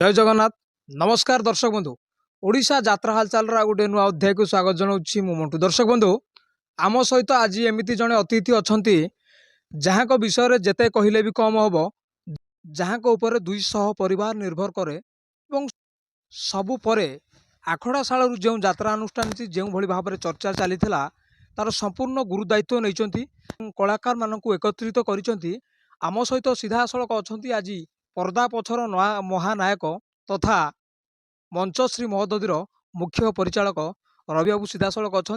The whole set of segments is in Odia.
जय जगन्नाथ। नमस्कार दर्शक बंधु। ओडिशा यात्रा हालचाल गोटे नुआ अध्याय को स्वागत जनाऊँ मु मंटू। दर्शक बंधु, आम सहित आज एमती जड़े अतिथि अच्छा जहाँ विषय जिते कहले भी कम हम, जहाँ उपर 200 परिवार निर्भर करे और सबु परे आखड़ाशाल जो यात्रा अनुष्ठान जो भाव में चर्चा चली तार संपूर्ण गुरु दायित्व नहीं कलाकार मान एकत्रित कर आम सहित सीधा सड़क अच्छा आज पर्दा पछर महानायक तथा मंचश्री महोदधीर मुख्य परिचालक रवि बाबू सीधा सड़क अच्छा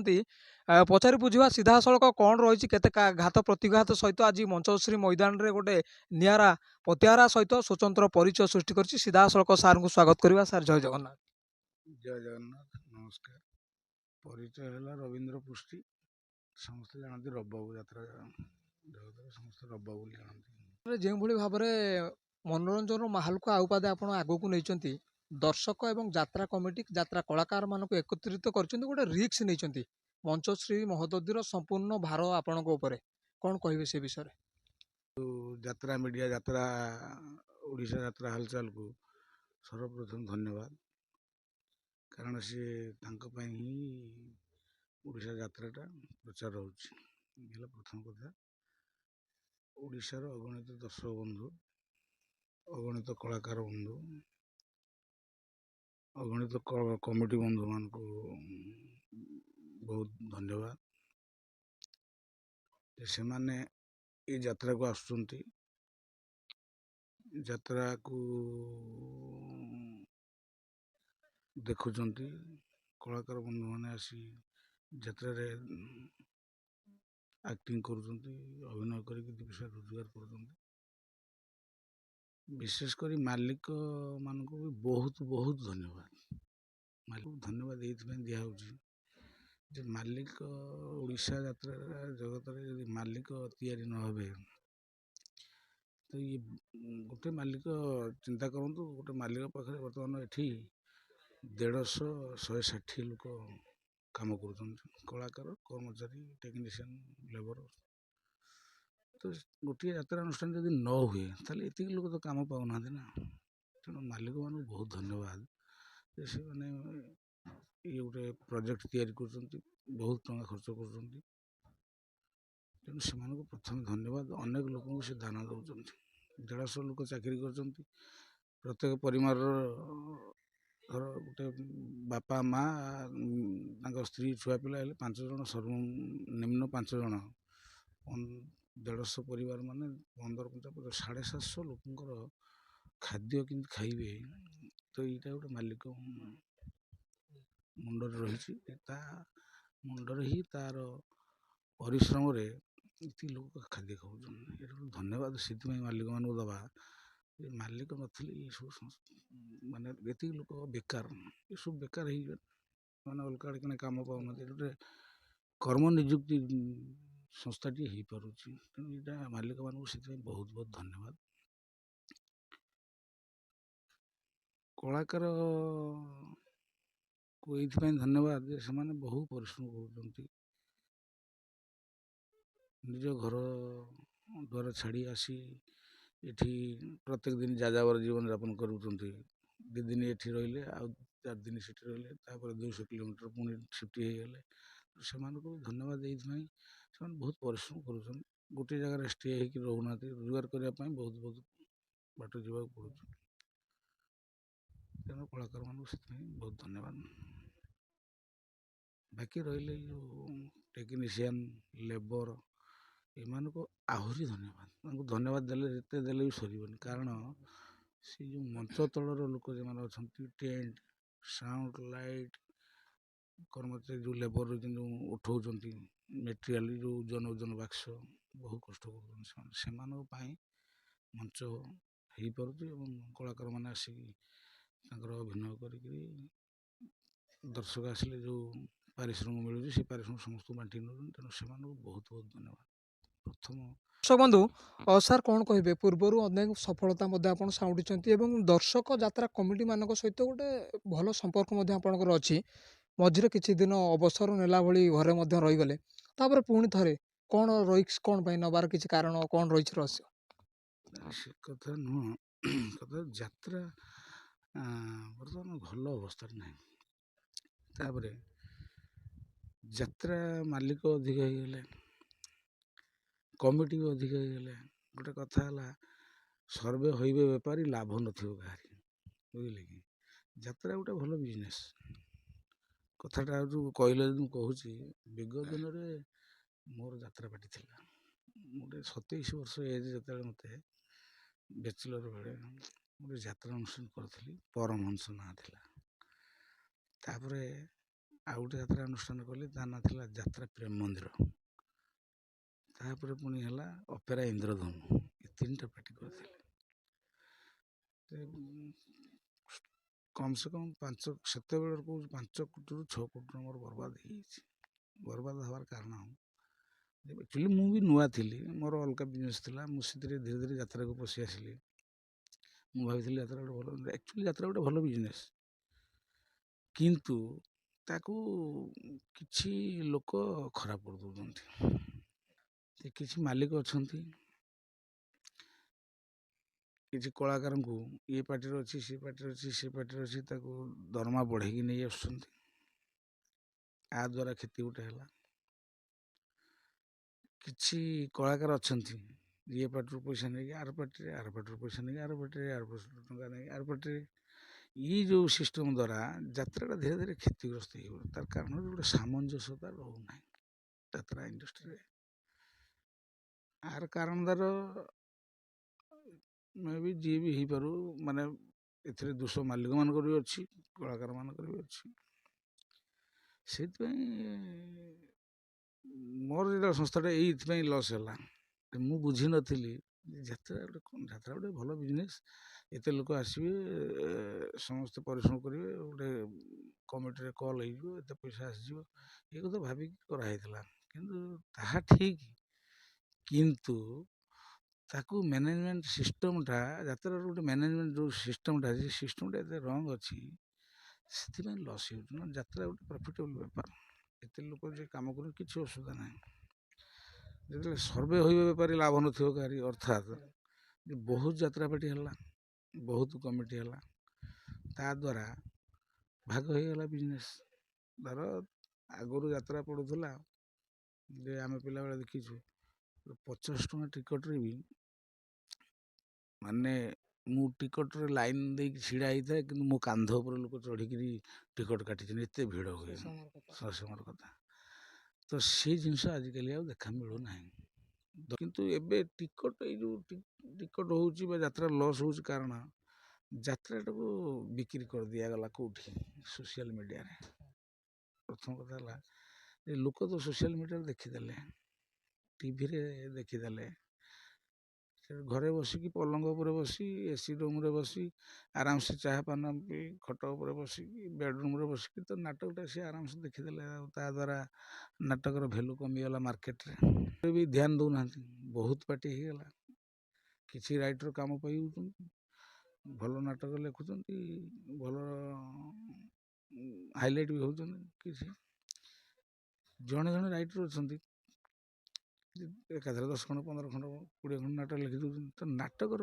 पचारि बुझा सीधा सड़क कौन रही घात प्रतिघात सहित आज मंचश्री मैदान में गोटे निरा पतिहारा सहित स्वतंत्र परिचय सृष्टि कर सीधा सड़क सार को स्वागत करवा। सार जय जगन्नाथ। जय जगन्नाथ, नमस्कार। परिचय है रवींद्र पुष्टि, समस्त जानती रबाबू यात्रा जगत समस्त रबाबू जानती। जो भाव में मनोरंजन माहौल को आउ पादे आप आग को नहीं दर्शक एवं यात्रा कमिटी यात्रा कलाकार मान एकत्रित कर गोटे रिक्स नहीं मंचश्री महोदधीर संपूर्ण भार आपण कौन कहे से विषय यात्रा मीडिया यात्रा ओडिशा यात्रा हालचाल को सर्वप्रथम धन्यवाद, कारण सी ही ओडिशा यात्राटा प्रचार होगा। प्रथम कथा, ओडिशार अगणित दर्शक बंधु, अगणित कलाकार बंधु, अगणित कमिटी बंधु मान को बहुत धन्यवाद से माने ये यात्रा को आसुंती। यात्रा को देखुंती कलाकार बंधु मैंने आसी यात्रा रे एक्टिंग करुँच, अभिनय करके पैसा रोजगार कर। विशेषकर मालिक मान को भी बहुत बहुत धन्यवाद। मालिक धन्यवाद ये दिया मालिक ओडिशा यात्रा जगत में मालिक तैयारी न हे तो ये गोटे मालिक चिंता करूँ। गोटे मालिक पाखे बर्तमान ये 150-160 लोक काम कर, कलाकार, कर्मचारी, टेक्नीशियन, लेबर। तो गोटे यात्रा अनुष्ठान जब न हुए ताले ये लोग तो काम पाऊना ना। तेणु मालिक मान बहुत धन्यवाद से मैंने ये गोटे प्रोजेक्ट तैयारी कर बहुत टंका खर्च कर। तेणु से प्रथम धन्यवाद। अनेक लोक से दान दौरान 150 लोक चाकरी कर, प्रत्येक परिवार गोटे बापा माँ स्त्री छुआ पिला 5 जन, सर्वनिम्न 5 जन, 150 परिवार माने 15-50-750 लोकंर खाद्य कि खाइबे। तो यहाँ गोटे मालिक मुंडर रही मुंडर ही तार परिश्रम ये लोग खाद्य खाऊ। धन्यवाद से मालिक मान दबा। मालिक नी ये सब माने ये लोग बेकार, ये सब बेकार मैंने अलग आड़े कम पाऊना गोटे कर्म निजुक्ति संस्थाटी हो पार। तेणु यहाँ मालिक मान बहुत बहुत धन्यवाद। कलाकार को ये धन्यवाद से मैंने बहुत परिश्रम कर निज घर द्वार छाड़ी आसी एठी प्रत्येक दिन जाजावर जीवन यापन करूँ। 2 दिन ये रही 4 दिन से रही 200 किलोमीटर पुणी शिफ्ट हो गले। से धन्यवाद ये बहुत परिश्रम कर गोटे जगह स्टे हो रोना रोजगार करने बहुत बहुत बाट जावाक पड़ू। तेणु कलाकार मान बहुत धन्यवाद। बाकी रही जो टेक्नीशियन, लेबर, एमान को आहरी धन्यवाद। धन्यवाद देले भी सरबनी, कारण से जो मंच तलर लोक जो मैंने अच्छा टेंट, साउंड, लाइट, कर्मचारी जो लेबर जो उठाऊ मेटेरियाल जो ओजन बाक्स बहुत कष्ट कर मंच हो पार्टी। कलाकार मैंने आसिक अभिनय कर दर्शक आसिले जो पारिश्रम मिलूँ से पारिश्रम समस्त बांटी नौ। तेणु से बहुत बहुत धन्यवाद। प्रथम दर्शक बंधु सार कौन कहे पूर्वर अनेक सफलता साउंटी दर्शक यात्रा कमिटी मान सहित गोटे भल संपर्क अच्छी मझे किसी दिन अवसर नेला भली घरे रहीगले पुणी थे कौन रिक्स कौन नबार किसी कारण कौन रही रहस्य से कथा नुह कथा यात्रा ବର୍ତ୍ତମାନ ଭଲ ଅବସ୍ଥାରେ ନାହିଁ। ତାପରେ ଯାତ୍ରା ମାଲିକ ଅଧିକ ହେଇଗଲେ, କମିଟି ବି ଅଧିକ ହେଇଗଲେ। ଗୋଟେ କଥା ହେଲା, ସର୍ଭେ ହଇବେ ବେପାରୀ, ଲାଭ ନଥିବ କାହାରି, ବୁଝିଲେ କି? ଯାତ୍ରା ଗୋଟେ ଭଲ ବିଜନେସ୍। କଥାଟା ଯେଉଁ କହିଲେ ମୁଁ କହୁଛି, ବିଗତ ଦିନରେ ମୋର ଯାତ୍ରା ପାର୍ଟି ଥିଲା। ମୁଁ ଗୋଟେ 27 ବର୍ଷ ଏଜ୍ ଯେତେବେଳେ ମୋତେ ବ୍ୟାଚଲର ବେଳେ ମୁଁ ଗୋଟେ ଯାତ୍ରା ଅନୁଷ୍ଠାନ କରିଥିଲି, ପରମହଂସ ନାଁ ଥିଲା। ତାପରେ ଆଉ ଗୋଟେ ଯାତ୍ରା ଅନୁଷ୍ଠାନ କଲି, ତା ନାଁ ଥିଲା ଯାତ୍ରା ପ୍ରେମ ମନ୍ଦିର। ତାପରେ ପୁଣି ହେଲା ଅପେରା ଇନ୍ଦ୍ରଧନୁ। ଏ 3ଟା ପାର୍ଟି କରିଥିଲି। କମ୍ ସେ କମ୍ ସେତେବେଳେ କହୁଛି 5 କୋଟିରୁ 6 କୋଟି ଟଙ୍କା ମୋର ବର୍ବାଦ ହେଇଯାଇଛି। ବର୍ବାଦ ହେବାର କାରଣ, ଆକ୍ଚୁଆଲି ମୁଁ ବି ନୂଆ ଥିଲି, ମୋର ଅଲଗା ବିଜନେସ୍ ଥିଲା। ମୁଁ ସେଥିରେ ଧୀରେ ଧୀରେ ଯାତ୍ରାକୁ ପଶି ଆସିଲି। ମୁଁ ଭାବିଥିଲି ଯାତ୍ରା ଗୋଟେ ଭଲ, ଆକ୍ଚୁଆଲି ଯାତ୍ରା ଗୋଟେ ଭଲ ବିଜନେସ୍, କିନ୍ତୁ ତାକୁ କିଛି ଲୋକ ଖରାପ କରିଦେଉଛନ୍ତି। କିଛି ମାଲିକ ଅଛନ୍ତି, କିଛି କଳାକାରଙ୍କୁ ଏ ପାର୍ଟିରେ ଅଛି, ସେ ପାର୍ଟିରେ ଅଛି, ସେ ପାର୍ଟିରେ ଅଛି, ତାକୁ ଦରମା ବଢ଼େଇକି ନେଇ ଆସୁଛନ୍ତି। ଆ ଦ୍ୱାରା କ୍ଷତି ଗୋଟେ ହେଲା। କିଛି କଳାକାର ଅଛନ୍ତି, ଇଏ ପାର୍ଟିରୁ ପଇସା ନେଇକି ଆର ପାର୍ଟିରେ, ଆର ପାର୍ଟିରୁ ପଇସା ନେଇକି ଆର ପାର୍ଟିରେ, ଆର ପାର୍ଟିରୁ ଟଙ୍କା ନେଇକି ଆର ପାର୍ଟିରେ। ଏଇ ଯେଉଁ ସିଷ୍ଟମ୍ ଦ୍ୱାରା ଯାତ୍ରାଟା ଧୀରେ ଧୀରେ କ୍ଷତିଗ୍ରସ୍ତ ହେଇଗଲା। ତାର କାରଣ ଗୋଟେ ସାମଞ୍ଜସ୍ୟତା ରହୁନାହିଁ ଯାତ୍ରା ଇଣ୍ଡଷ୍ଟ୍ରିରେ। ଆର କାରଣଦାର ମେ ବି ଯିଏ ବି ହେଇପାରୁ, ମାନେ ଏଥିରେ ଦୋଷ ମାଲିକମାନଙ୍କର ବି ଅଛି, କଳାକାରମାନଙ୍କର ବି ଅଛି। ସେଇଥିପାଇଁ ମୋର ଯେତେବେଳେ ସଂସ୍ଥାଟା ଏଇଥିପାଇଁ ଲସ୍ ହେଲା, ମୁଁ ବୁଝିନଥିଲି ଯାତ୍ରା ଗୋଟେ କ'ଣ, ଯାତ୍ରା ଗୋଟେ ଭଲ ବିଜନେସ୍। ଏତେ ଲୋକ ଆସିବେ, ସମସ୍ତେ ପରିଶ୍ରମ କରିବେ, ଗୋଟେ କମିଟିରେ କଲ୍ ହେଇଯିବ, ଏତେ ପଇସା ଆସିଯିବ, ଏ କଥା ଭାବିକି କରାହେଇଥିଲା। କିନ୍ତୁ ତାହା ଠିକ୍, କିନ୍ତୁ ତାକୁ ମ୍ୟାନେଜମେଣ୍ଟ ସିଷ୍ଟମ୍ଟା, ଯାତ୍ରାର ଗୋଟେ ମ୍ୟାନେଜମେଣ୍ଟ ଯେଉଁ ସିଷ୍ଟମ୍ଟା ଅଛି, ସେ ସିଷ୍ଟମ୍ଟା ଏତେ ରଙ୍ଗ ଅଛି, ସେଥିପାଇଁ ଲସ୍ ହେଉଛି। ନା, ଯାତ୍ରା ଗୋଟେ ପ୍ରଫିଟେବଲ୍ ବେପାର। ଏତେ ଲୋକ ଯେ କାମ କରନ୍ତି, କିଛି ଅସୁବିଧା ନାହିଁ। ଯେତେବେଳେ ସର୍ଭେ ହଇବେ ବେପାରୀ, ଲାଭ ନଥିବ କାହାରି, ଅର୍ଥାତ୍ ଯେ ବହୁତ ଯାତ୍ରା ପାର୍ଟି ହେଲା, ବହୁତ କମିଟି ହେଲା, ତା ଦ୍ୱାରା ଭାଗ ହେଇଗଲା ବିଜନେସ୍। ଧର ଆଗରୁ ଯାତ୍ରା ପଡ଼ୁଥିଲା, ଯେ ଆମେ ପିଲାବେଳେ ଦେଖିଛୁ 50 ଟଙ୍କା ଟିକଟରେ ବି, ମାନେ ମୁଁ ଟିକଟରେ ଲାଇନ୍ ଦେଇକି ଛିଡ଼ା ହେଇଥାଏ, କିନ୍ତୁ ମୋ କାନ୍ଧ ଉପରେ ଲୋକ ଚଢ଼ିକିରି ଟିକଟ କାଟିଛନ୍ତି, ଏତେ ଭିଡ଼ ହୁଏ। ସମୟର କଥା। ତ ସେଇ ଜିନିଷ ଆଜିକାଲି ଆଉ ଦେଖା ମିଳୁନାହିଁ। କିନ୍ତୁ ଏବେ ଟିକଟ, ଏଇ ଯେଉଁ ଟିକଟ ହେଉଛି ବା ଯାତ୍ରା ଲସ୍ ହେଉଛି, କାରଣ ଯାତ୍ରାଟାକୁ ବିକ୍ରି କରିଦିଆଗଲା କେଉଁଠି, ସୋସିଆଲ ମିଡ଼ିଆରେ। ପ୍ରଥମ କଥା ହେଲା ଯେ ଲୋକ ତ ସୋସିଆଲ ମିଡ଼ିଆରେ ଦେଖିଦେଲେ, ଟିଭିରେ ଦେଖିଦେଲେ, ଘରେ ବସିକି ପଲଙ୍କ ଉପରେ ବସି, ଏସି ରୁମ୍ରେ ବସି, ଆରାମସେ ଚାହା ପାନ ପିଇ, ଖଟ ଉପରେ ବସିକି, ବେଡ଼ରୁମ୍ରେ ବସିକି ତ ନାଟକଟା ସେ ଆରାମସେ ଦେଖିଦେଲେ। ଆଉ ତା ଦ୍ୱାରା ନାଟକର ଭ୍ୟାଲୁ କମିଗଲା ମାର୍କେଟରେ। ବି ଧ୍ୟାନ ଦେଉନାହାନ୍ତି, ବହୁତ ପାର୍ଟି ହେଇଗଲା। କିଛି ରାଇଟର କାମ ପାଇଯାଉଛନ୍ତି, ଭଲ ନାଟକ ଲେଖୁଛନ୍ତି, ଭଲ ହାଇଲାଇଟ୍ ବି ହେଉଛନ୍ତି। କିଛି ଜଣେ ଜଣେ ରାଇଟର ଅଛନ୍ତି, ଏକାଥରେ 10 ଖଣ୍ଡ, 15 ଖଣ୍ଡ, 20 ଖଣ୍ଡ ନାଟକ ଲେଖି ଦେଉଛନ୍ତି। ତ ନାଟକର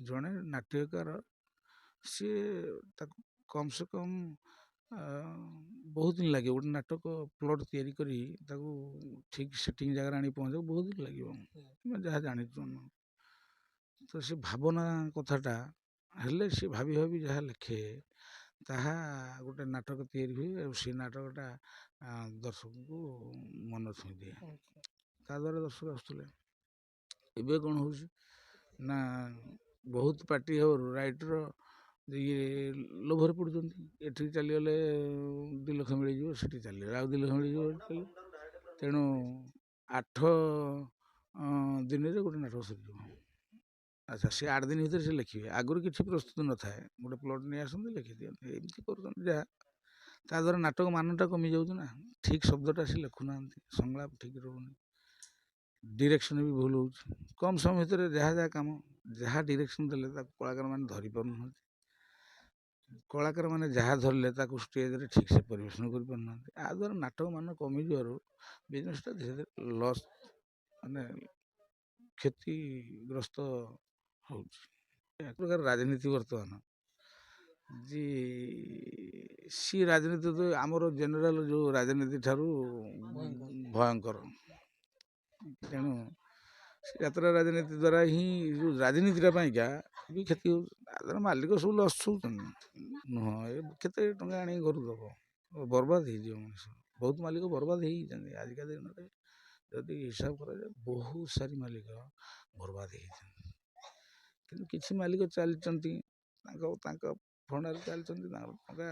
ଜଣେ ନାଟ୍ୟକାର, ସିଏ ତାକୁ କମ୍ ସେ କମ୍ ବହୁତ ଦିନ ଲାଗିବ। ଗୋଟେ ନାଟକ ପ୍ଲଟ୍ ତିଆରି କରି ତାକୁ ଠିକ୍ ସେଟିଂ ଜାଗାରେ ଆଣି ପହଞ୍ଚିବାକୁ ବହୁତ ଦିନ ଲାଗିବ, ଆମେ ଯାହା ଜାଣିଛୁ। ତ ସେ ଭାବନା କଥାଟା ହେଲେ, ସେ ଭାବି ଭାବି ଯାହା ଲେଖେ, ତାହା ଗୋଟେ ନାଟକ ତିଆରି ହୁଏ। ଆଉ ସେ ନାଟକଟା ଦର୍ଶକଙ୍କୁ ମନ ଛୁଇଁଦିଏ, ତା ଦ୍ୱାରା ଦର୍ଶକ ଆସୁଥିଲେ। ଏବେ କ'ଣ ହେଉଛି ନା, ବହୁତ ପାର୍ଟି ହେବାରୁ ରାଇଟର ଇଏ ଲୋଭରେ ପଡ଼ୁଛନ୍ତି। ଏଠିକି ଚାଲିଗଲେ 2 ଲକ୍ଷ ମିଳିଯିବ, ସେଠି ଚାଲିଗଲେ ଆଉ 2 ଲକ୍ଷ ମିଳିଯିବ। ତେଣୁ 8 ଦିନରେ ଗୋଟେ ନାଟକ ସରିଯିବ। ଆଚ୍ଛା, ସେ 8 ଦିନ ଭିତରେ ସେ ଲେଖିବେ, ଆଗରୁ କିଛି ପ୍ରସ୍ତୁତ ନଥାଏ, ଗୋଟେ ପ୍ଲଟ୍ ନେଇ ଆସନ୍ତି, ଲେଖିଦିଅନ୍ତି, ଏମିତି କରୁଛନ୍ତି। ଯାହା ତା ଦ୍ୱାରା ନାଟକ ମାନଟା କମିଯାଉଛି ନା, ଠିକ୍ ଶବ୍ଦଟା ସେ ଲେଖୁନାହାନ୍ତି, ସଂଳାପ ଠିକ୍ ରହୁନି, ଡିରେକ୍ସନ୍ ବି ଭୁଲ ହେଉଛି। କମ୍ ସମୟ ଭିତରେ ଯାହା ଯାହା କାମ, ଯାହା ଡିରେକ୍ସନ୍ ଦେଲେ ତାକୁ କଳାକାରମାନେ ଧରି ପାରୁନାହାନ୍ତି। କଳାକାରମାନେ ଯାହା ଧରିଲେ ତାକୁ ଷ୍ଟେଜ୍ରେ ଠିକ୍ସେ ପରିବେଷଣ କରିପାରୁନାହାନ୍ତି। ଆ ଦ୍ୱାରା ନାଟକ ମାନ କମିଯିବାରୁ ବିଜନେସ୍ଟା ଧୀରେ ଧୀରେ ଲସ୍, ମାନେ କ୍ଷତିଗ୍ରସ୍ତ ହେଉଛି। ଏକ ପ୍ରକାର ରାଜନୀତି ବର୍ତ୍ତମାନ ଯେ ସିଏ ରାଜନୀତି ତ ଆମର ଜେନେରାଲ ଯେଉଁ ରାଜନୀତି ଠାରୁ ଭୟଙ୍କର। ତେଣୁ ସେ ଯାତ୍ରା ରାଜନୀତି ଦ୍ୱାରା ହିଁ ଯେଉଁ ରାଜନୀତିଟା ପାଇଁକା ବି କ୍ଷତି ହେଉଛି। ତାର ମାଲିକ ସବୁ ଲସ୍ ଶୁଛନ୍ତି ନୁହଁ, ଏ କେତେ ଟଙ୍କା ଆଣିକି ଘରୁ ଦେବ, ବର୍ବାଦ ହେଇଯିବ ମଣିଷ। ବହୁତ ମାଲିକ ବର୍ବାଦ ହେଇଯାଇଛନ୍ତି ଆଜିକା ଦିନରେ। ଯଦି ହିସାବ କରାଯାଏ ବହୁତ ସାରି ମାଲିକ ବର୍ବାଦ ହେଇଯାଇଛନ୍ତି। କିନ୍ତୁ କିଛି ମାଲିକ ଚାଲିଛନ୍ତି ତାଙ୍କ ତାଙ୍କ ଫଣ୍ଡରେ ଚାଲିଛନ୍ତି, ତାଙ୍କର ଟଙ୍କା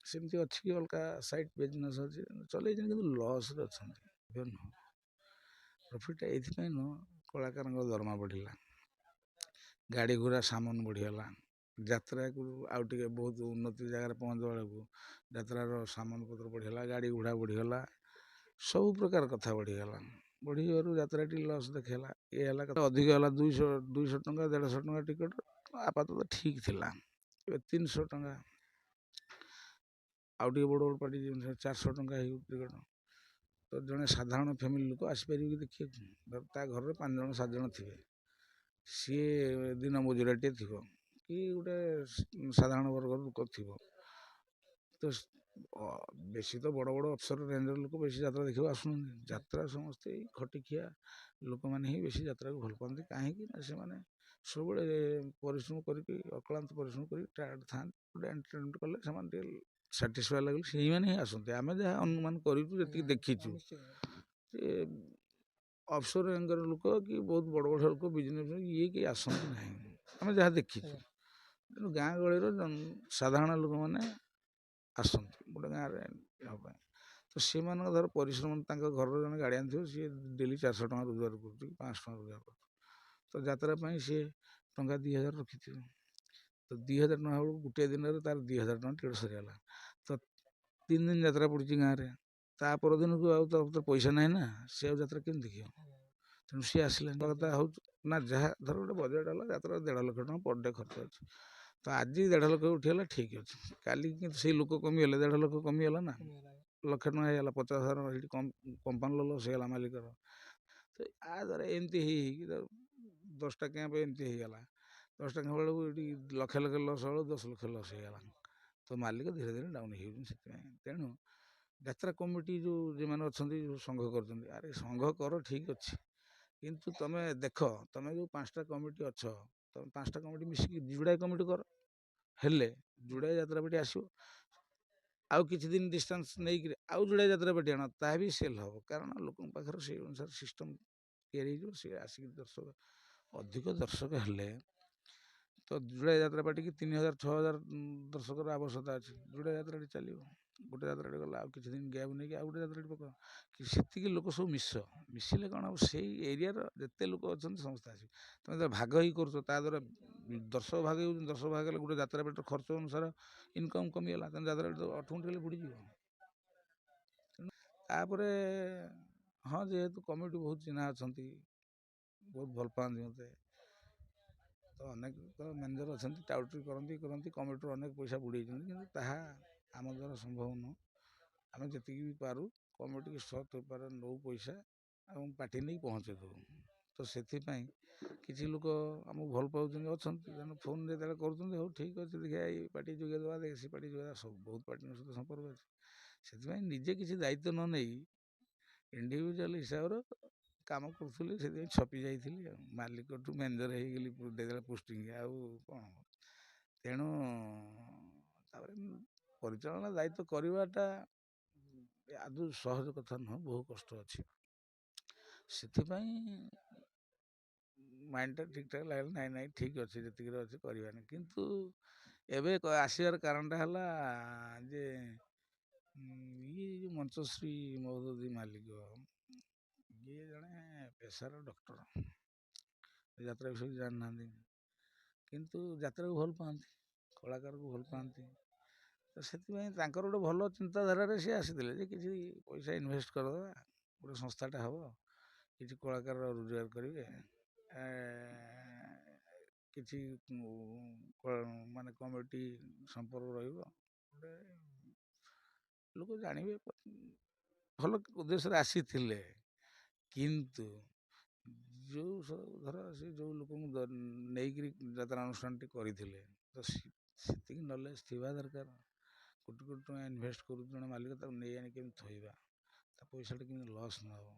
ସେମିତି ଅଛି କି ଅଲଗା ସାଇଟ୍ ବିଜନେସ୍ ଅଛି ଚଲେଇଛନ୍ତି, କିନ୍ତୁ ଲସ୍ରେ ଅଛନ୍ତି। ଏବେ ନୁହଁ, ପ୍ରଫିଟ୍ଟା ଏଇଥିପାଇଁ ନୁହଁ, କଳାକାରଙ୍କ ଦରମା ବଢ଼ିଲା, ଗାଡ଼ି ଘୋଡ଼ା ସାମାନ ବଢ଼ିଗଲା, ଯାତ୍ରାକୁ ଆଉ ଟିକେ ବହୁତ ଉନ୍ନତି ଜାଗାରେ ପହଞ୍ଚିବା ବେଳକୁ ଯାତ୍ରାର ସାମାନ ପତ୍ର ବଢ଼ିଗଲା, ଗାଡ଼ି ଘୋଡ଼ା ବଢ଼ିଗଲା, ସବୁ ପ୍ରକାର କଥା ବଢ଼ିଗଲା। ବଢ଼ିବାରୁ ଯାତ୍ରାଟି ଲସ୍ ଦେଖେଇଲା। ଇଏ ହେଲା କଥା ଅଧିକ ହେଲା, 200 ଟଙ୍କା 150 ଟଙ୍କା ଟିକେଟ୍ ଆପାତତଃ ଠିକ୍ ଥିଲା। ଏବେ 300 ଟଙ୍କା, ଆଉ ଟିକେ ବଡ଼ ବଡ଼ ପାର୍ଟି 400 ଟଙ୍କା ହେଇଯାଉଛି ଟିକେଟ୍। ତ ଜଣେ ସାଧାରଣ ଫ୍ୟାମିଲି ଲୋକ ଆସିପାରିବେ କି ଦେଖିବାକୁ? ତା ଘରରେ 5 ଜଣ 7 ଜଣ ଥିବେ, ସିଏ ଦିନ ମଜୁରିଆଟିଏ ଥିବ କି ଗୋଟେ ସାଧାରଣ ବର୍ଗର ଲୋକ ଥିବ, ତ ବେଶୀ ତ ବଡ଼ ବଡ଼ ଅଫିସର ରେଞ୍ଜର ଲୋକ ବେଶୀ ଯାତ୍ରା ଦେଖିବାକୁ ଆସୁନାହାନ୍ତି। ଯାତ୍ରା ସମସ୍ତେ ଏଇ ଖଟିଖିଆ ଲୋକମାନେ ହିଁ ବେଶୀ ଯାତ୍ରାକୁ ଭଲ ପାଆନ୍ତି। କାହିଁକି ନା ସେମାନେ ସବୁବେଳେ ପରିଶ୍ରମ କରିକି ଅକ୍ଳାନ୍ତ ପରିଶ୍ରମ କରି ଟାୟାର୍ଡ଼ ଥାଆନ୍ତି, ଗୋଟେ ଏଣ୍ଟରଟେନମେଣ୍ଟ କଲେ ସେମାନେ ଟିକେ ସାଟିସ୍ଫାଏ ଲାଗିଲେ ସେଇମାନେ ହିଁ ଆସନ୍ତି। ଆମେ ଯାହା ଅନୁମାନ କରିଛୁ, ଯେତିକି ଦେଖିଛୁ, ଯେ ଅଫିସର ରେଞ୍ଜର ଲୋକ କି ବହୁତ ବଡ଼ ବଡ଼ ଲୋକ ବିଜନେସ୍ ଇଏ କେହି ଆସନ୍ତି ନାହିଁ, ଆମେ ଯାହା ଦେଖିଛୁ। ତେଣୁ ଗାଁ ଗହଳିର ସାଧାରଣ ଲୋକମାନେ ଆସନ୍ତି ଗୋଟେ ଗାଁରେ ହେବା ପାଇଁ। ତ ସେମାନଙ୍କ ଧର ପରିଶ୍ରମ, ତାଙ୍କ ଘରର ଜଣେ ଗାର୍ଡ଼ିଆନ୍ ଥିବ, ସିଏ ଡେଲି 400 ଟଙ୍କା ରୋଜଗାର କରୁଛି କି 500 ଟଙ୍କା ରୋଜଗାର କରୁଛି, ତ ଯାତ୍ରା ପାଇଁ ସିଏ ଟଙ୍କା 2000 ରଖିଥିବ। ତ 2000 ଟଙ୍କା ବେଳକୁ ଗୋଟିଏ ଦିନରେ ତାର 2000 ଟଙ୍କା ଟିକେଟ୍ ସରିଗଲା। ତ 3 ଦିନ ଯାତ୍ରା ପଡ଼ିଛି ଗାଁରେ, ତା ପରଦିନକୁ ଆଉ ତ ପଇସା ନାହିଁ ନା, ସେ ଆଉ ଯାତ୍ରା କେମିତି ଦେଖିବ? ତେଣୁ ସିଏ ଆସିଲାନି। କଥା ହେଉଛି ନା, ଯାହା ଧର ଗୋଟେ ବଜେଟ୍ ହେଲା ଯାତ୍ରା 1.5 ଲକ୍ଷ ଟଙ୍କା ପର୍ ଡେ ଖର୍ଚ୍ଚ ଅଛି, ତ ଆଜି 1.5 ଲକ୍ଷ ଉଠିଗଲା ଠିକ୍ ଅଛି, କାଲି କିନ୍ତୁ ସେଇ ଲୋକ କମିଗଲେ 1.5 ଲକ୍ଷ କମିଗଲା ନା, ଲକ୍ଷେ ଟଙ୍କା ହେଇଗଲା, 50,000 ସେଇଠି କମ୍ପାନୀର ଲସ୍ ହେଇଗଲା ମାଲିକର। ତ ଆ ଦ୍ୱାରା ଏମିତି ହେଇକି 10ଟା କ୍ୟାମ୍ପ ଏମିତି ହେଇଗଲା। 10ଟା କ୍ୟାମ୍ପ ବେଳକୁ ଏଠି ଲକ୍ଷ ଲକ୍ଷ ଲସ୍ ବେଳକୁ 10 ଲକ୍ଷ ଲସ୍ ହେଇଗଲା। ତ ମାଲିକ ଧୀରେ ଧୀରେ ଡାଉନ୍ ହେଇଯାଉଛନ୍ତି। ସେଥିପାଇଁ ତେଣୁ ଯାତ୍ରା କମିଟି ଯେଉଁମାନେ ଅଛନ୍ତି, ଯେଉଁ ସଂଘ କରୁଛନ୍ତି, ଆରେ ସଂଘ କର ଠିକ୍ ଅଛି, କିନ୍ତୁ ତମେ ଦେଖ, ତମେ ଯେଉଁ 5ଟା କମିଟି ଅଛ, ତମେ 5ଟା କମିଟି ମିଶିକି ଯୁଡ଼ାଏ କମିଟି କର, ହେଲେ ଯୁଡ଼ାଏ ଯାତ୍ରାପାର୍ଟି ଆସିବ। ଆଉ କିଛି ଦିନ ଡିଷ୍ଟାନ୍ସ ନେଇକିରି ଆଉ ଯୁଡ଼ାଏ ଯାତ୍ରାପାର୍ଟି ଆଣ, ତାହା ବି ସେଲ୍ ହେବ। କାରଣ ଲୋକଙ୍କ ପାଖରେ ସେଇ ଅନୁସାରେ ସିଷ୍ଟମ୍ ତିଆରି ହେଇଯିବ। ସେ ଆସିକି ଅଧିକ ଦର୍ଶକ ହେଲେ ତ ଯୁଡ଼ାଏ ଯାତ୍ରାପାର୍ଟି କି 3000 6000 ଦର୍ଶକର ଆବଶ୍ୟକତା ଅଛି, ଯୁଡ଼ାଏ ଯାତ୍ରାଟି ଚାଲିବ। ଗୋଟେ ଯାତ୍ରାଟି ଗଲା, ଆଉ କିଛି ଦିନ ଗ୍ୟାପ୍ ନେଇକି ଆଉ ଗୋଟେ ଯାତ୍ରାଟି ପକାଅ, କି ସେତିକି ଲୋକ ସବୁ ମିଶିଲେ କ'ଣ ହେବ, ସେଇ ଏରିଆର ଯେତେ ଲୋକ ଅଛନ୍ତି ସମସ୍ତେ ଆସିବେ। ତୁମେ ଯେତେବେଳେ ଭାଗ ହେଇ କରୁଛ, ତା ଦ୍ୱାରା ଦର୍ଶକ ଭାଗ ହେଉଛନ୍ତି, ଦର୍ଶକ ଭାଗ ହେଲେ ଗୋଟେ ଯାତ୍ରାପାର୍ଟିର ଖର୍ଚ୍ଚ ଅନୁସାରେ ଇନକମ୍ କମିଗଲା, ତେଣୁ ଯାତ୍ରାଟି ତ ଅଟୋମେଟିକାଲି ବୁଡ଼ିଯିବ। ତାପରେ ହଁ, ଯେହେତୁ କମିଟି ବହୁତ ଚିହ୍ନା ଅଛନ୍ତି, ବହୁତ ଭଲ ପାଆନ୍ତି ମୋତେ, ତ ଅନେକ ମ୍ୟାନେଜର ଅଛନ୍ତି, ଟାଉଟରି କରନ୍ତି, କମିଟିରୁ ଅନେକ ପଇସା ବୁଡ଼େଇଛନ୍ତି, କିନ୍ତୁ ତାହା ଆମ ଦ୍ୱାରା ସମ୍ଭବ ନୁହଁ। ଆମେ ଯେତିକି ବି ପାରୁ କମିଟିକି ସତ୍ ବେପାର ନେଉ ପଇସା ଏବଂ ପାର୍ଟି ନେଇ ପହଞ୍ଚେଇ ଦେଉ। ତ ସେଥିପାଇଁ କିଛି ଲୋକ ଆମକୁ ଭଲ ପାଉଛନ୍ତି ଅଛନ୍ତି, ତେଣୁ ଫୋନ୍ ଯେତେବେଳେ କରୁଛନ୍ତି, ହଉ ଠିକ୍ ଅଛି, ଦେଖିବା ଏଇ ପାର୍ଟି ଯୋଗାଇ ଦେବା, ଦେଖ ସେ ପାର୍ଟି ଯୋଗାଇ ଦେବା, ସବୁ ବହୁତ ପାର୍ଟିଙ୍କ ସହିତ ସମ୍ପର୍କ ଅଛି। ସେଥିପାଇଁ ନିଜେ କିଛି ଦାୟିତ୍ୱ ନ ନେଇ ଇଣ୍ଡିଭିଜୁଆଲ ହିସାବରେ କାମ କରୁଥିଲି, ସେଥିପାଇଁ ଛପି ଯାଇଥିଲି ଆଉ ମାଲିକଠୁ ମ୍ୟାନେଜର ହେଇଗଲି ଯେତେବେଳେ ପୋଷ୍ଟିଂ, ଆଉ କ'ଣ। ତେଣୁ ତାପରେ ପରିଚାଳନା ଦାୟିତ୍ୱ କରିବାଟା ଆଦୌ ସହଜ କଥା ନୁହଁ, ବହୁ କଷ୍ଟ ଅଛି। ସେଥିପାଇଁ ମାଇଣ୍ଡଟା ଠିକ୍ଠାକ୍ ଲାଗିଲା, ନାଇଁ ଠିକ୍ ଅଛି, ଯେତିକିରେ ଅଛି କରିବାନି। କିନ୍ତୁ ଏବେ ଆସିବାର କାରଣଟା ହେଲା ଯେ ଇଏ ଯେଉଁ ମଞ୍ଚଶ୍ରୀ ମହୋଦଧି ମାଲିକ, ଇଏ ଜଣେ ପେସାର ଡକ୍ଟର, ଯାତ୍ରା ବିଷୟରେ ଜାଣିନାହାନ୍ତି, କିନ୍ତୁ ଯାତ୍ରାକୁ ଭଲ ପାଆନ୍ତି, କଳାକାରକୁ ଭଲ ପାଆନ୍ତି। ତ ସେଥିପାଇଁ ତାଙ୍କର ଗୋଟେ ଭଲ ଚିନ୍ତାଧାରାରେ ସେ ଆସିଥିଲେ ଯେ କିଛି ପଇସା ଇନଭେଷ୍ଟ କରିଦେବା, ଗୋଟେ ସଂସ୍ଥାଟା ହେବ, କିଛି କଳାକାର ରୋଜଗାର କରିବେ, କିଛି ମାନେ କମିଟି ସମ୍ପର୍କ ରହିବ, ଗୋଟେ ଲୋକ ଜାଣିବେ, ଭଲ ଉଦ୍ଦେଶ୍ୟରେ ଆସିଥିଲେ। କିନ୍ତୁ ଧର ସେ ଯେଉଁ ଲୋକଙ୍କୁ ନେଇକିରି ଯାତ୍ରା ଅନୁଷ୍ଠାନଟି କରିଥିଲେ, ତ ସେତିକି ନଲେଜ ଥିବା ଦରକାର। କୋଟି କୋଟି ଟଙ୍କା ଇନଭେଷ୍ଟ କରୁଛି ଜଣେ ମାଲିକ, ତାକୁ ନେଇ ଆଣି କେମିତି ଥୋଇବା, ତା ପଇସାଟା କେମିତି ଲସ୍ ନ ହେବ,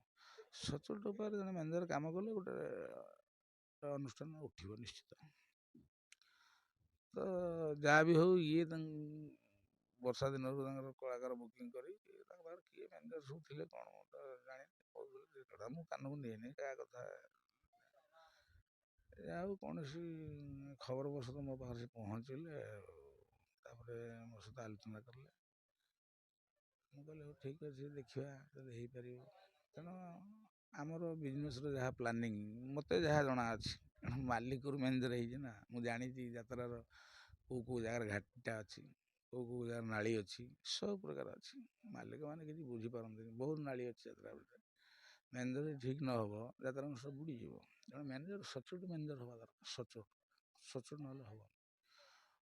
ସଚୋଟ ଉପାୟରେ ଜଣେ ମ୍ୟାନେଜର କାମ କଲେ ଗୋଟେ ଅନୁଷ୍ଠାନ ଉଠିବ ନିଶ୍ଚିତ। ତ ଯାହା ବି ହଉ, ଇଏ ବର୍ଷା ଦିନରୁ ତାଙ୍କର କଳାକାର ବୁକିଂ କରି ତାଙ୍କ ପାଖରେ କିଏ ମ୍ୟାନେଜର ସବୁ ଥିଲେ କ'ଣ ମୁଁ ତ ଜାଣିନି, କହୁଥିଲେ ସେ କଥା ମୁଁ କାନକୁ ନିଏନି କାହା କଥା। ଆଉ କୌଣସି ଖବର ବଶତଃ ମୋ ପାଖରେ ସେ ପହଞ୍ଚିଲେ, ତାପରେ ମୋ ସହିତ ଆଲୋଚନା କଲେ। ମୁଁ କହିଲି ହଉ ଠିକ୍ ଅଛି, ଦେଖିବା ଯଦି ହେଇପାରିବ। ତେଣୁ ଆମର ବିଜନେସ୍ର ଯାହା ପ୍ଲାନିଂ ମୋତେ ଯାହା ଜଣା ଅଛି, କାରଣ ମାଲିକରୁ ମ୍ୟାନେଜର ହେଇଛି ନା, ମୁଁ ଜାଣିଛି ଯାତ୍ରାର କେଉଁ ଜାଗାରେ ଘାଟିଟା ଅଛି, କେଉଁ ଜାଗାରେ ନାଳି ଅଛି, ସବୁ ପ୍ରକାର ଅଛି। ମାଲିକମାନେ କିଛି ବୁଝିପାରନ୍ତିନି, ବହୁତ ନାଳି ଅଛି ଯାତ୍ରା ଭିତରେ। ମ୍ୟାନେଜର ଠିକ୍ ନ ହେବ ଯାତ୍ରା ସବୁ ବୁଡ଼ିଯିବ। ତେଣୁ ମ୍ୟାନେଜର ସଚୋଟ ମ୍ୟାନେଜର ହେବା ଦରକାର। ସଚୋଟ ନହେଲେ ହେବ।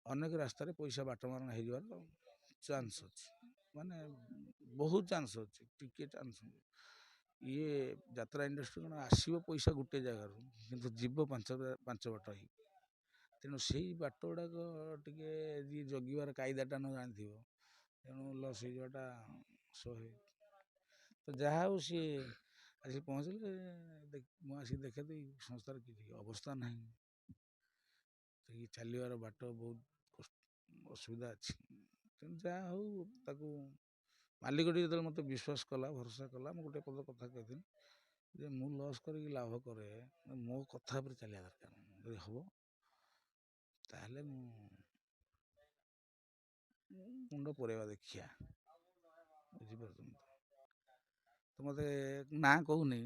ଅନେକ ରାସ୍ତାରେ ପଇସା ବାଟମାରଣା ହେଇଯିବାର ଚାନ୍ସ ଅଛି, ମାନେ ବହୁତ ଚାନ୍ସ ଅଛି, ଟିକେ ଚାନ୍ସ ନୁହେଁ। ଇଏ ଯାତ୍ରା ଇଣ୍ଡଷ୍ଟ୍ରି କ'ଣ ଆସିବ ପଇସା ଗୋଟେ ଜାଗାରୁ, କିନ୍ତୁ ଯିବ ପାଞ୍ଚ ବାଟ ହେଇକି। ତେଣୁ ସେଇ ବାଟ ଗୁଡ଼ାକ ଟିକେ ଯିଏ ଜଗିବାର କାଇଦାଟା ନ ଜାଣିଥିବ, ତେଣୁ ଲସ୍ ହେଇଯିବାଟା ସ୍ୱାଭାବିକ। ତ ଯାହା ହଉ ସିଏ ଆସି ପହଞ୍ଚିଲେ, ମୁଁ ଆସିକି ଦେଖେ ତ ଏଇ ସଂସ୍ଥାର କିଛି ଅବସ୍ଥା ନାହିଁ, ଚାଲିବାର ବାଟ ବହୁତ ଅସୁବିଧା ଅଛି। ତେଣୁ ଯାହା ହଉ, ତାକୁ ମାଲିକଟି ଯେତେବେଳେ ମୋତେ ବିଶ୍ୱାସ କଲା, ଭରସା କଲା, ମୁଁ ଗୋଟେ ପଦ କଥା କହିଥିଲି ଯେ ମୁଁ ଲସ୍ କରିକି ଲାଭ କରେ, ମୋ କଥା ଉପରେ ଚାଲିବା ଦରକାର। ଯଦି ହେବ ତାହେଲେ ମୁଁ ମୁଣ୍ଡ ପୁରେଇବା ଦେଖିଆ, ବୁଝିପାରୁଛନ୍ତି ତ। ମୋତେ ନାଁ କହୁନି,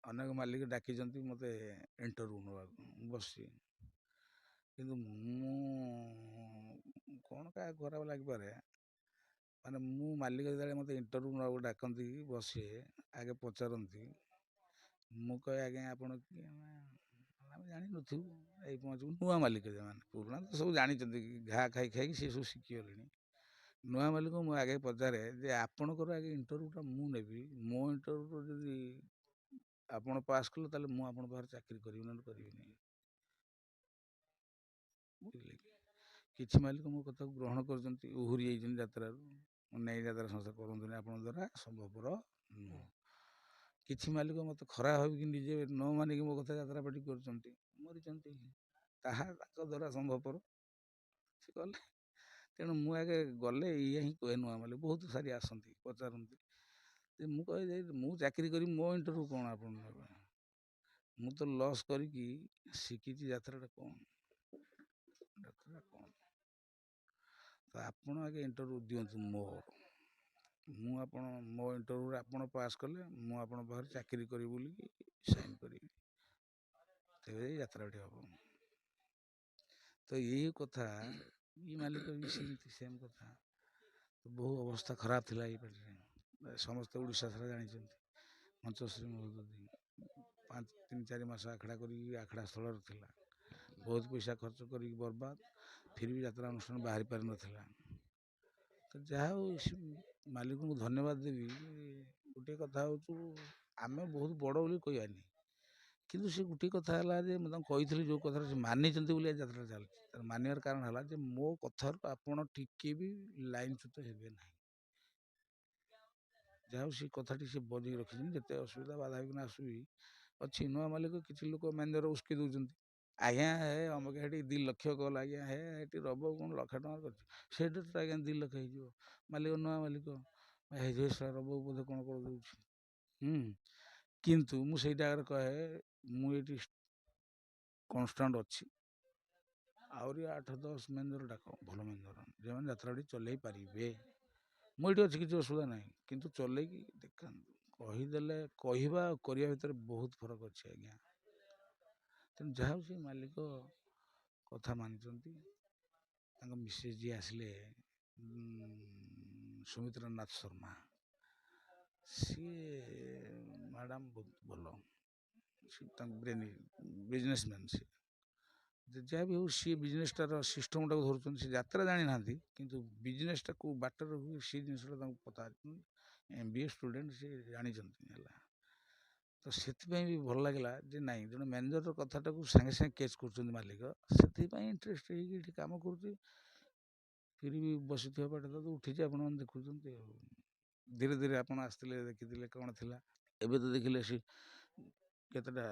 ଅନେକ ମାଲିକ ଡାକିଛନ୍ତି ମୋତେ ଇଣ୍ଟରଭ୍ୟୁ ନେବାକୁ, ମୁଁ ବସିଛି। କିନ୍ତୁ ମୁଁ କ'ଣ କାହାକୁ ଖରାପ ଲାଗିପାରେ, ମାନେ ମୁଁ ମାଲିକ ଯେତେବେଳେ ମୋତେ ଇଣ୍ଟରଭ୍ୟୁ ନେବାକୁ ଡାକନ୍ତି, ବସେ, ଆଗେ ପଚାରନ୍ତି, ମୁଁ କହେ ଆଜ୍ଞା ଆପଣ କିଏ? ଆମେ ଜାଣିନଥିବୁ, ଏଇ ପହଞ୍ଚିବୁ। ନୂଆ ମାଲିକ ସେମାନେ, ପୁରୁଣା ତ ସବୁ ଜାଣିଛନ୍ତି, ଘା ଖାଇ ଖାଇକି ସେ ସବୁ ଶିଖିଗଲେଣି। ନୂଆ ମାଲିକ ମୁଁ ଆଗେ ପଚାରେ ଯେ ଆପଣଙ୍କର ଆଗେ ଇଣ୍ଟରଭ୍ୟୁଟା ମୁଁ ନେବି, ମୋ ଇଣ୍ଟରଭ୍ୟୁ ଯଦି ଆପଣ ପାସ୍ କଲେ ତାହେଲେ ମୁଁ ଆପଣଙ୍କ ପାଖରେ ଚାକିରି କରିବି, ନହେଲେ କରିବିନି। ବୁଝିଲେ କି? କିଛି ମାଲିକ ମୋ କଥାକୁ ଗ୍ରହଣ କରିଛନ୍ତି, ଉହୁରି ଯାଇଛନ୍ତି ଯାତ୍ରାରୁ, ନେଇ ଯାତ୍ରା ସଂସ୍ଥା କରନ୍ତୁନି, ଆପଣଙ୍କ ଦ୍ୱାରା ସମ୍ଭବପର ନୁହଁ। କିଛି ମାଲିକ ମୋତେ ଖରାପ ଭାବିକି ନିଜେ ନ ମାନିକି ମୋ କଥା ଯାତ୍ରା ପାଟି କରୁଛନ୍ତି, ମରିଛନ୍ତି। ତାହା ତାଙ୍କ ଦ୍ୱାରା ସମ୍ଭବପର, ସେ କଲେ। ତେଣୁ ମୁଁ ଆଗେ ଗଲେ ଇଏ ହିଁ କୁହେ, ନୂଆ ମାଲିକ ବହୁତ ସାରି ଆସନ୍ତି, ପଚାରନ୍ତି ଯେ ମୁଁ କହେ ଯେ ମୁଁ ଚାକିରି କରିବି, ମୋ ଇଣ୍ଟରଭ୍ୟୁ କ'ଣ ଆପଣ ନେବେ? ମୁଁ ତ ଲସ୍ କରିକି ଶିଖିଛି ଯାତ୍ରାଟା କ'ଣ, ତ ଆପଣ ଆଗେ ଇଣ୍ଟରଭ୍ୟୁ ଦିଅନ୍ତୁ ମୋର, ମୁଁ ମୋ ଇଣ୍ଟରଭ୍ୟୁରେ ଆପଣ ପାସ୍ କଲେ ମୁଁ ଆପଣଙ୍କ ପାଖରେ ଚାକିରି କରିବି ବୋଲିକି ସାଇନ୍ କରିବି, ତେବେ ଯାତ୍ରାଟି ହେବ। ତ ଏଇ କଥା, ଏଇ ମାଲିକ ବି ସେମିତି ସେମ୍ କଥା। ବହୁ ଅବସ୍ଥା ଖରାପ ଥିଲା ଏଇ ପାଟିରେ, ସମସ୍ତେ ଓଡ଼ିଶା ସାରା ଜାଣିଛନ୍ତି। ମଞ୍ଚଶ୍ରୀ ମହୋଦଧି 3-4 ମାସ ଆଖଡ଼ା କରିକି ଆଖଡ଼ା ସ୍ଥଳରେ ଥିଲା, ବହୁତ ପଇସା ଖର୍ଚ୍ଚ କରିକି ବର୍ବାଦ, ଫିର୍ ବି ଯାତ୍ରା ଅନୁଷ୍ଠାନ ବାହାରି ପାରିନଥିଲା। ତ ଯାହା ହଉ, ମାଲିକଙ୍କୁ ଧନ୍ୟବାଦ ଦେବି। ଗୋଟିଏ କଥା ହେଉଛୁ, ଆମେ ବହୁତ ବଡ଼ ବୋଲି କହିବାନି, କିନ୍ତୁ ସେ ଗୋଟିଏ କଥା ହେଲା ଯେ ମୁଁ ତାଙ୍କୁ କହିଥିଲି ଯେଉଁ କଥାଟା ସେ ମାନିଛନ୍ତି ବୋଲି ଆଜି ଯାତ୍ରା ଚାଲିଛି। ତାର ମାନିବାର କାରଣ ହେଲା ଯେ ମୋ କଥାରୁ ଆପଣ ଟିକେ ବି ଲାଇନଚ୍ୟୁତ ହେବେ ନାହିଁ। ଯାହା ହଉ ସେ କଥାଟି ସେ ବଜେଇ ରଖିଛନ୍ତି। ଯେତେ ଅସୁବିଧା ବାଧାବିଘ୍ନ ଆସୁ ବି ଅଛି, ନୂଆ ମାଲିକ କିଛି ଲୋକ ମ୍ୟାନେଜର ଉସ୍କି ଦେଉଛନ୍ତି, ଆଜ୍ଞା ହେ ଅମକ ହେଠି 2 ଲକ୍ଷ କଲ, ଆଜ୍ଞା ହେ ହେଠି ରବ କ'ଣ 1 ଲକ୍ଷ ଟଙ୍କା କରିଛି, ସେଇଠି ତ ଆଜ୍ଞା 2 ଲକ୍ଷ ହେଇଯିବ। ମାଲିକ ନୂଆ ମାଲିକ ହେଇଯିବ, ସେ ରବ ବୋଧେ କ'ଣ କରିଦେଉଛି। କିନ୍ତୁ ମୁଁ ସେଇଟା ଆଗରେ କହେ, ମୁଁ ଏଇଠି କନଷ୍ଟାଣ୍ଟ ଅଛି, ଆହୁରି 8-10 ମ୍ୟାନେଜର ଡାକ, ଭଲ ମ୍ୟାନେଜର, ଯେଉଁମାନେ ଯାତ୍ରାଟି ଚଲେଇ ପାରିବେ। ମୁଁ ଏଇଠି ଅଛି, କିଛି ଅସୁବିଧା ନାହିଁ, କିନ୍ତୁ ଚଲେଇକି ଦେଖାନ୍ତୁ। କହିଦେଲେ, କହିବା ଆଉ କରିବା ଭିତରେ ବହୁତ ଫରକ ଅଛି ଆଜ୍ଞା। ତେଣୁ ଯାହା ହଉ, ସେ ମାଲିକ କଥା ମାନିଛନ୍ତି। ତାଙ୍କ ମିସେସ୍ ଯିଏ ଆସିଲେ, ସୁମିତ୍ରା ନାଥ ଶର୍ମା, ସିଏ ମ୍ୟାଡ଼ାମ୍ ବହୁତ ଭଲ, ତାଙ୍କ ବିଜନେସମ୍ୟାନ୍। ସେ ଯାହା ବି ହଉ, ସିଏ ବିଜନେସଟାର ସିଷ୍ଟମଟାକୁ ଧରୁଛନ୍ତି। ସେ ଯାତ୍ରା ଜାଣିନାହାନ୍ତି, କିନ୍ତୁ ବିଜନେସଟା କେଉଁ ବାଟରେ ହୁଏ ସେଇ ଜିନିଷଟା ତାଙ୍କୁ ପତା। MBA ଷ୍ଟୁଡେଣ୍ଟ, ସେ ଜାଣିଛନ୍ତି ହେଲା। ତ ସେଥିପାଇଁ ବି ଭଲ ଲାଗିଲା ଯେ ନାଇଁ, ଜଣେ ମ୍ୟାନେଜରର କଥାଟାକୁ ସାଙ୍ଗେ ସାଙ୍ଗେ କ୍ୟାଚ୍ କରୁଛନ୍ତି ମାଲିକ, ସେଥିପାଇଁ ଇଣ୍ଟରେଷ୍ଟ ହେଇକି ଏଠି କାମ କରୁଛି। ଫିର ବି ବସିଥିବା ପାଟେ ତ ଉଠିଛି ଆପଣମାନେ ଦେଖୁଛନ୍ତି ଆଉ ଧୀରେ ଧୀରେ ଆପଣ ଆସିଥିଲେ ଦେଖିଥିଲେ କ'ଣ ଥିଲା ଏବେ ତ ଦେଖିଲେ ସେ କେତେଟା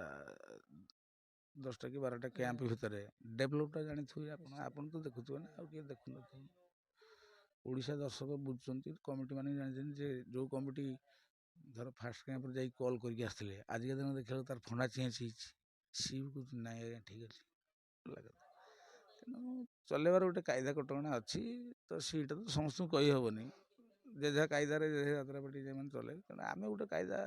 10ଟା କି 12ଟା କ୍ୟାମ୍ପ ଭିତରେ ଡେଭଲପଟା ଜାଣିଥିବେ ଆପଣ ଆପଣ ତ ଦେଖୁଥିବେ ନା ଆଉ କିଏ ଦେଖୁନଥିବେ ଓଡ଼ିଶା ଦର୍ଶକ ବୁଝୁଛନ୍ତି କମିଟି ମାନେ ଜାଣିଛନ୍ତି ଯେ ଯେଉଁ କମିଟି ଧର ଫାର୍ଷ୍ଟ କ୍ୟାମ୍ପରେ ଯାଇକି କଲ୍ କରିକି ଆସିଥିଲେ ଆଜିକା ଦିନ ଦେଖିବାକୁ ତାର ଫଣ୍ଡା ଚେଞ୍ଜ ହେଇଛି ସିଏ ବି କହୁଛି ନାଇଁ ଆଜ୍ଞା ଠିକ୍ ଅଛି ହେଲା କଥା ତେଣୁ ଚଲେଇବାର ଗୋଟେ କାଇଦା କଟକଣା ଅଛି ତ ସେଇଟା ତ ସମସ୍ତଙ୍କୁ କହିହେବନି ଯେ ଯାହା କାଇଦାରେ ଯେ ଯାତ୍ରାପାଟି ଯେମାନେ ଚଲେଇବେ ତେଣୁ ଆମେ ଗୋଟେ କାଇଦା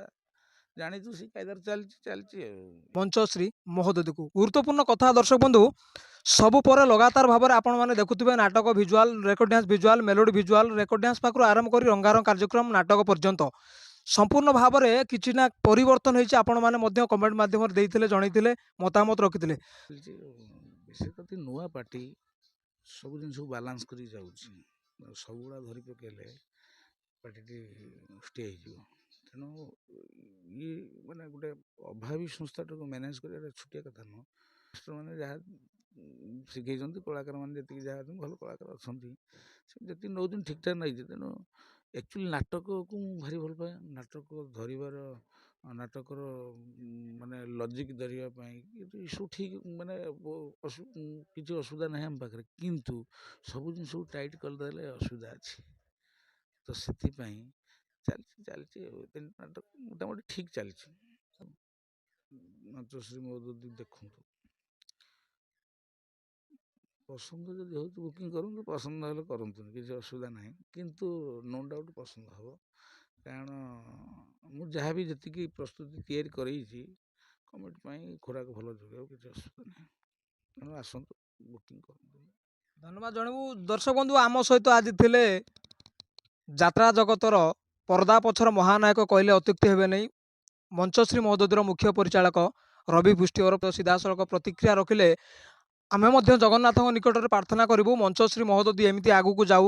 ଜାଣିଛୁ ସେଇ କାଇଦାରେ ଚାଲିଛି ଆଉ ମଞ୍ଚଶ୍ରୀ ମହୋଦଧିକୁ ଗୁରୁତ୍ୱପୂର୍ଣ୍ଣ କଥା ଦର୍ଶକ ବନ୍ଧୁ ସବୁ ପରେ ଲଗାତାର ଭାବରେ ଆପଣମାନେ ଦେଖୁଥିବେ ନାଟକ visual record dance visual melody visual record dance ପାଖରୁ ଆରମ୍ଭ କରି ରଙ୍ଗାରଙ୍ଗ କାର୍ଯ୍ୟକ୍ରମ ନାଟକ ପର୍ଯ୍ୟନ୍ତ ସମ୍ପୂର୍ଣ୍ଣ ଭାବରେ କିଛି ନା ପରିବର୍ତ୍ତନ ହେଇଛି ଆପଣମାନେ ମଧ୍ୟ କମେଣ୍ଟ ମାଧ୍ୟମରେ ଦେଇଥିଲେ ଜଣେଇଥିଲେ ମତାମତ ରଖିଥିଲେ ଚାଲିଛି ବିଶେଷ କରି ନୂଆ ପାର୍ଟି ସବୁ ଜିନିଷକୁ ବାଲାନ୍ସ କରିକି ଯାଉଛି ସବୁଗୁଡ଼ା ଧରି ପକେଇଲେ ପାର୍ଟିଟି ଷ୍ଟେ ହେଇଯିବ ତେଣୁ ଇଏ ମାନେ ଗୋଟେ ଅଭାବୀ ସଂସ୍ଥାଟାକୁ ମ୍ୟାନେଜ୍ କରିବା ଛୋଟିଆ କଥା ନୁହଁ ମାଷ୍ଟରମାନେ ଯାହା ଶିଖେଇଛନ୍ତି କଳାକାରମାନେ ଯେତିକି ଯାହା ଅଛନ୍ତି ଭଲ କଳାକାର ଅଛନ୍ତି ସେ ଯେତିକି ନେଉଛନ୍ତି ଠିକ୍ଠାକ୍ ନେଇଛି ତେଣୁ ଆକ୍ଚୁଆଲି ନାଟକକୁ ମୁଁ ଭାରି ଭଲ ପାଏ ନାଟକ ଧରିବାର ନାଟକର ମାନେ ଲଜିକ୍ ଧରିବା ପାଇଁ ଏସବୁ ଠିକ୍ ମାନେ କିଛି ଅସୁବିଧା ନାହିଁ ଆମ ପାଖରେ କିନ୍ତୁ ସବୁ ଜିନିଷକୁ ଟାଇଟ୍ କରିଦେଲେ ଅସୁବିଧା ଅଛି ତ ସେଥିପାଇଁ ଚାଲିଛି ଆଉ ନାଟକ ମୋଟାମୋଟି ଠିକ୍ ଚାଲିଛି ମଞ୍ଚଶ୍ରୀ ମହୋଦଧି ଦେଖନ୍ତୁ ପସନ୍ଦ ଯଦି ହେଉଛି ବୁକିଂ କରନ୍ତୁ ପସନ୍ଦ ନହେଲେ କରନ୍ତୁନି କିଛି ଅସୁବିଧା ନାହିଁ କିନ୍ତୁ ନୋ ଡାଉଟ୍ ପସନ୍ଦ ହେବ କାରଣ ମୁଁ ଯାହା ବି ଯେତିକି ପ୍ରସ୍ତୁତି ତିଆରି କରେଇଛି କମିଟି ପାଇଁ ଖୋରାକ ଭଲ ଯୋଗାଇବ କିଛି ଅସୁବିଧା ନାହିଁ ତେଣୁ ଆସନ୍ତୁ ବୁକିଂ କରନ୍ତୁ ଧନ୍ୟବାଦ ଜଣାଇବୁ ଦର୍ଶକ ବନ୍ଧୁ ଆମ ସହିତ ଆଜି ଥିଲେ ଯାତ୍ରା ଜଗତର ପର୍ଦା ପଛର ମହାନାୟକ କହିଲେ ଅତ୍ୟୁକ୍ତି ହେବେ ନାହିଁ ମଞ୍ଚଶ୍ରୀ ମହୋଦଧିର ମୁଖ୍ୟ ପରିଚାଳକ ରବି ପୃଷ୍ଟି ଓରଫ ସିଧାସଳଖ ପ୍ରତିକ୍ରିୟା ରଖିଲେ ଆମେ ମଧ୍ୟ ଜଗନ୍ନାଥଙ୍କ ନିକଟରେ ପ୍ରାର୍ଥନା କରିବୁ ମଞ୍ଚଶ୍ରୀ ମହୋଦଧି ଏମିତି ଆଗକୁ ଯାଉ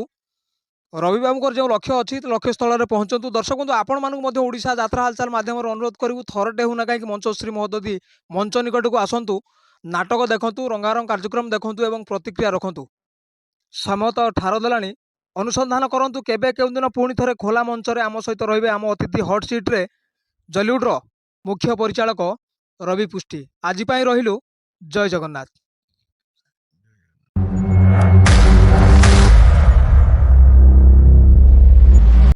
ରବି ବାବୁଙ୍କର ଯେଉଁ ଲକ୍ଷ୍ୟ ଅଛି ଲକ୍ଷ୍ୟ ସ୍ଥଳରେ ପହଞ୍ଚନ୍ତୁ ଦର୍ଶକ ବନ୍ଧୁ ଆପଣମାନଙ୍କୁ ମଧ୍ୟ ଓଡ଼ିଶା ଯାତ୍ରା ହାଲଚାଲ ମାଧ୍ୟମରେ ଅନୁରୋଧ କରିବୁ ଥରଟେ ହେଉନା କାହିଁକି ମଞ୍ଚଶ୍ରୀ ମହୋଦଧି ମଞ୍ଚ ନିକଟକୁ ଆସନ୍ତୁ ନାଟକ ଦେଖନ୍ତୁ ରଙ୍ଗାରଙ୍ଗ କାର୍ଯ୍ୟକ୍ରମ ଦେଖନ୍ତୁ ଏବଂ ପ୍ରତିକ୍ରିୟା ରଖନ୍ତୁ ସମୟ ତ ଠାର ଦେଲାଣି ଅନୁସନ୍ଧାନ କରନ୍ତୁ କେବେ କେଉଁଦିନ ପୁଣି ଥରେ ଖୋଲା ମଞ୍ଚରେ ଆମ ସହିତ ରହିବେ ଆମ ଅତିଥି ହଟ୍ ସିଟ୍ରେ ଜଲିଉଡ଼ର ମୁଖ୍ୟ ପରିଚାଳକ ରବି ପୃଷ୍ଟି ଆଜି ପାଇଁ ରହିଲୁ ଜୟ ଜଗନ୍ନାଥ।